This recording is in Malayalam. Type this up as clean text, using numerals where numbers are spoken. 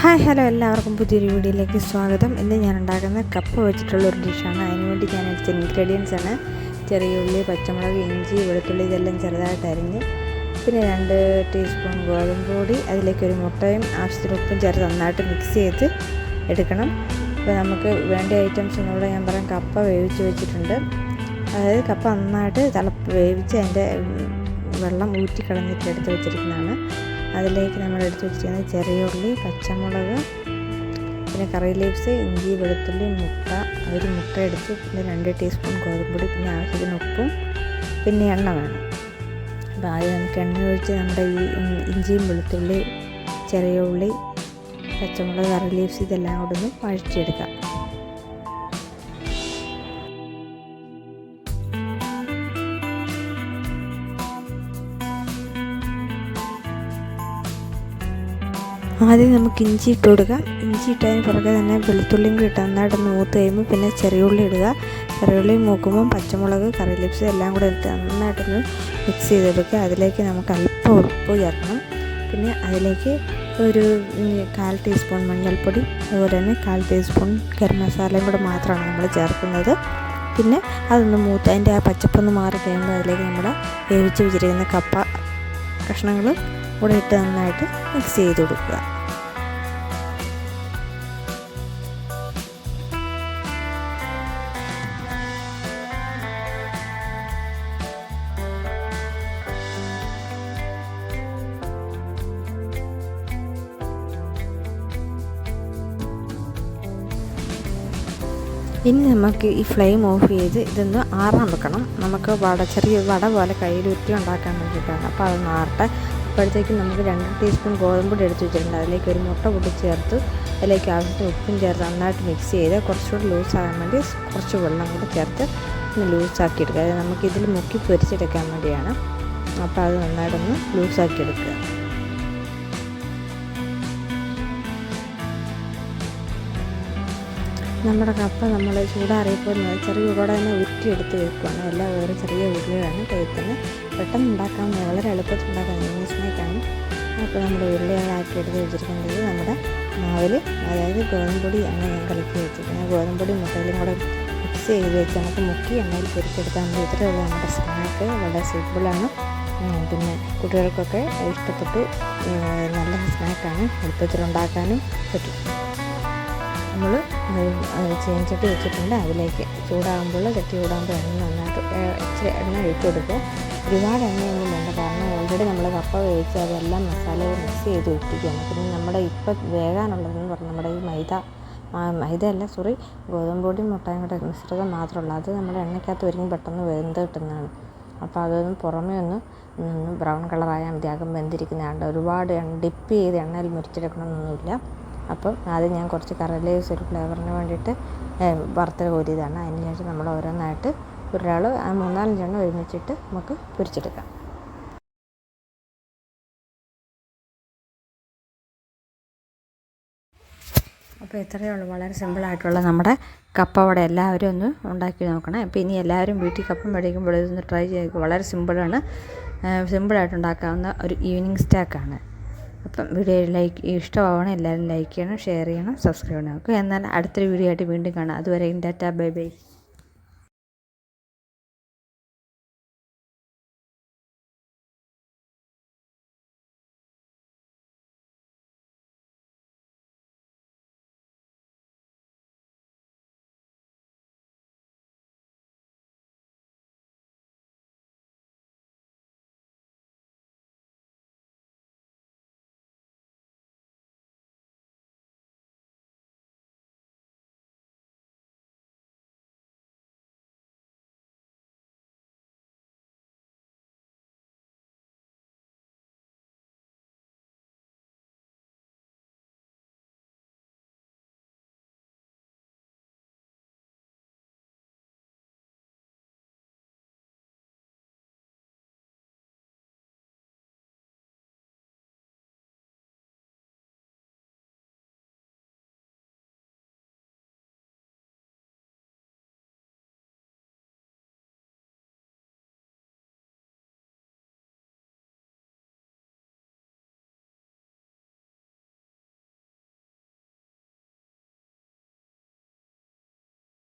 ഹായ് ഹലോ എല്ലാവർക്കും പുതിയൊരു വീഡിയോയിലേക്ക് സ്വാഗതം. ഇന്ന് ഞാൻ ഉണ്ടാക്കുന്ന കപ്പ വെച്ചിട്ടുള്ളൊരു ഡിഷാണ്. അതിനുവേണ്ടി ഞാൻ എടുത്ത ഇൻഗ്രീഡിയൻസ് ആണ് ചെറിയ ഉള്ളി, പച്ചമുളക്, ഇഞ്ചി, വെളുത്തുള്ളി ഇതെല്ലാം ചെറുതായിട്ട് അരിഞ്ഞ്, പിന്നെ 2 ടീസ്പൂൺ ഗോതമ്പ് പൊടി, അതിലേക്കൊരു മുട്ടയും ആവശ്യത്തിന് ഉപ്പും ചേർത്ത് നന്നായിട്ട് മിക്സ് ചെയ്ത് എടുക്കണം. അപ്പോൾ നമുക്ക് വേണ്ട ഐറ്റംസ് ഒന്നുകൂടെ ഞാൻ പറയാം. കപ്പ വേവിച്ച് വെച്ചിട്ടുണ്ട്. അതായത് കപ്പ നന്നായിട്ട് വേവിച്ച് അതിൻ്റെ വെള്ളം ഊറ്റി കളഞ്ഞിട്ട് എടുത്ത് വെച്ചിരിക്കുന്നതാണ്. അതിലേക്ക് നമ്മൾ എടുത്ത് വെച്ചിരിക്കുന്നത് ചെറിയ ഉള്ളി, പച്ചമുളക്, പിന്നെ കറി ലീവ്സ്, ഇഞ്ചി, വെളുത്തുള്ളി, മുട്ട, ഒരു മുട്ട എടുത്ത്, പിന്നെ 2 ടീസ്പൂൺ ഗോതമ്പൊടി, പിന്നെ ആവശ്യത്തിന് ഉപ്പും, പിന്നെ എണ്ണ വേണം. അപ്പോൾ ആദ്യം നമുക്ക് എണ്ണ ഒഴിച്ച് നമ്മുടെ ഈ ഇഞ്ചിയും വെളുത്തുള്ളി, ചെറിയ ഉള്ളി, പച്ചമുളക്, കറി ലീവ്സ് ഇതെല്ലാം കൂടെ ഒന്ന് വഴറ്റിയെടുക്കാം. ആദ്യം നമുക്ക് ഇഞ്ചി ഇട്ട് കൊടുക്കാം. ഇഞ്ചി ഇട്ടതിന് പുറകെ തന്നെ വെളുത്തുള്ളിയും കൂടി ഇട്ട് നന്നായിട്ടൊന്ന് മൂത്ത് കഴിയുമ്പോൾ പിന്നെ ചെറിയ ഉള്ളി ഇടുക. ചെറിയ ഉള്ളി മൂക്കുമ്പം പച്ചമുളക്, കറി ലീവ്സ് എല്ലാം കൂടെ ഇട്ട് നന്നായിട്ടൊന്ന് മിക്സ് ചെയ്തെടുക്കുക. അതിലേക്ക് നമുക്ക് അല്പം ഉപ്പ് ചേർക്കണം. പിന്നെ അതിലേക്ക് ഒരു 1/4 ടീസ്പൂൺ മഞ്ഞൾപ്പൊടി, അതുപോലെ തന്നെ 1/4 ടീസ്പൂൺ ഗരം മസാലയും കൂടെ മാത്രമാണ് നമ്മൾ ചേർക്കുന്നത്. പിന്നെ അതൊന്ന് മൂത്ത് അതിൻ്റെ ആ പച്ചപ്പൊന്ന് മാറി കഴിയുമ്പോൾ അതിലേക്ക് നമ്മുടെ വേവിച്ച് വെച്ചിരിക്കുന്ന കപ്പ കഷ്ണങ്ങൾ കൂടെ ഇട്ട് നന്നായിട്ട് മിക്സ് ചെയ്ത് കൊടുക്കുക. ഇനി നമുക്ക് ഈ ഫ്ലെയിം ഓഫ് ചെയ്ത് ഇതൊന്ന് ആറാൻ വെക്കണം. നമുക്ക് ചെറിയ വട പോലെ കയ്യിൽ ഉരുട്ടി ഉണ്ടാക്കാൻ വേണ്ടിയിട്ടാണ്. അപ്പോൾ അതൊന്ന് ആറട്ടെ. അപ്പോഴത്തേക്കും നമുക്ക് 2 ടീസ്പൂൺ ഗോതമ്പൊടി എടുത്ത് വെച്ചിട്ടുണ്ട്. അതിലേക്ക് ഒരു മുട്ട പൊട്ടിച്ച് ചേർത്ത്, അതിലേക്ക് ആവശ്യത്തിന് ഉപ്പും ചേർത്ത് നന്നായിട്ട് മിക്സ് ചെയ്ത് കുറച്ചുകൂടി ലൂസാകാൻ വേണ്ടി കുറച്ച് വെള്ളം കൂടി ചേർത്ത് ലൂസാക്കി എടുക്കുക. അത് നമുക്കിതിൽ മുക്കി പൊരിച്ചെടുക്കാൻ വേണ്ടിയാണ്. അപ്പോൾ അത് നന്നായിട്ടൊന്ന് ലൂസാക്കി എടുക്കുക. നമ്മുടെ കപ്പ നമ്മൾ ചൂടാറിയപ്പോൾ ചെറിയ ഉരുള തന്നെ ഉരുട്ടിയെടുത്ത് വെക്കുകയാണ്. എല്ലാം വേറെ ചെറിയ ഉരുളയാണ്. കയ്യിൽ തന്നെ പെട്ടെന്ന് ഉണ്ടാക്കാവുന്ന, വളരെ എളുപ്പത്തിൽ ഉണ്ടാക്കാൻ സ്നേക്കാണ്. അപ്പോൾ നമ്മുടെ ഉരുളകളാക്കി എടുത്ത് വെച്ചിരിക്കുന്നത് നമ്മുടെ മാവിൽ, അതായത് ഗോതമ്പൊടി എണ്ണ ഞാൻ കലക്കി വെച്ചിരിക്കുന്നത്. ഗോതമ്പൊടി മുട്ടയിലും കൂടെ മിക്സ് ചെയ്ത് വെച്ച് നമുക്ക് മുക്കി എണ്ണയിൽ പൊരിച്ചെടുക്കാൻ വേണ്ടി ഇത്രയുള്ള നമ്മുടെ സ്നാക്ക് വളരെ സിമ്പിളാണ്. പിന്നെ കുട്ടികൾക്കൊക്കെ ഇഷ്ടപ്പെട്ട് നല്ല സ്നാക്കാണ്. എളുപ്പത്തിലുണ്ടാക്കാനും പറ്റും. നമ്മൾ ചീനച്ചട്ടി വെച്ചിട്ടുണ്ട്. അതിലേക്ക് ചൂടാകുമ്പോൾ ചട്ടി ചൂടാകുമ്പോൾ എണ്ണ നന്നായിട്ട് ഇച്ചിരി എണ്ണ ഒഴിച്ച് കൊടുക്കുക. ഒരുപാട് എണ്ണയൊന്നും വേണ്ട, കാരണം ഓൾറെഡി നമ്മൾ കപ്പ വേവിച്ച് അതെല്ലാം മസാലകൾ മിക്സ് ചെയ്ത് ഇട്ടിരിക്കുകയാണ്. പിന്നെ നമ്മുടെ ഇപ്പം വേകാനുള്ളതെന്ന് പറഞ്ഞാൽ നമ്മുടെ ഈ മൈദയല്ല, ഗോതമ്പൊടിയും മുട്ടയും കൂടെ മിശ്രിതം മാത്രമുള്ളൂ. അത് നമ്മുടെ എണ്ണയ്ക്കകത്ത് ഒരുങ്ങി പെട്ടെന്ന് വെന്ത് കിട്ടുന്നതാണ്. അപ്പോൾ അതൊന്ന് പുറമേ ഒന്ന് ബ്രൗൺ കളറായാൽ മതി. അകം വെന്തിരിക്കുന്നതാണ്. ഒരുപാട് ഡിപ്പ് ചെയ്ത് എണ്ണയിൽ മുരിച്ചെടുക്കണമെന്നൊന്നുമില്ല. അപ്പം ആദ്യം ഞാൻ കുറച്ച് കറി ലീവ്സ് ഒരു ഫ്ലേവറിന് വേണ്ടിയിട്ട് വറുത്ത് കോരിയതാണ്. അതിന് ശേഷം നമ്മൾ ഓരോന്നായിട്ട് ഒരാൾ 3-4 എണ്ണം ഒരുമിച്ചിട്ട് നമുക്ക് പൊരിച്ചെടുക്കാം. അപ്പോൾ ഇത്രയേ ഉള്ളൂ. വളരെ സിമ്പിളായിട്ടുള്ള നമ്മുടെ കപ്പ വട എല്ലാവരും ഒന്ന് ഉണ്ടാക്കി നോക്കണം. അപ്പോൾ ഇനി എല്ലാവരും വീട്ടിൽ കപ്പ മേടിക്കുമ്പോൾ ഇതൊന്ന് ട്രൈ ചെയ്യുക. വളരെ സിമ്പിളാണ്. സിമ്പിളായിട്ട് ഉണ്ടാക്കാവുന്ന ഒരു ഈവനിങ് സ്നാക്കാണ്. അപ്പം വീഡിയോ ഇഷ്ടമാവണം. എല്ലാവരും ലൈക്ക് ചെയ്യണം, ഷെയർ ചെയ്യണം, സബ്സ്ക്രൈബ് ചെയ്യണം. ഓക്കെ, എന്നാൽ അടുത്തൊരു വീഡിയോ ആയിട്ട് വീണ്ടും കാണാം. അതുവരെ ടാറ്റാ, ബൈ ബൈ.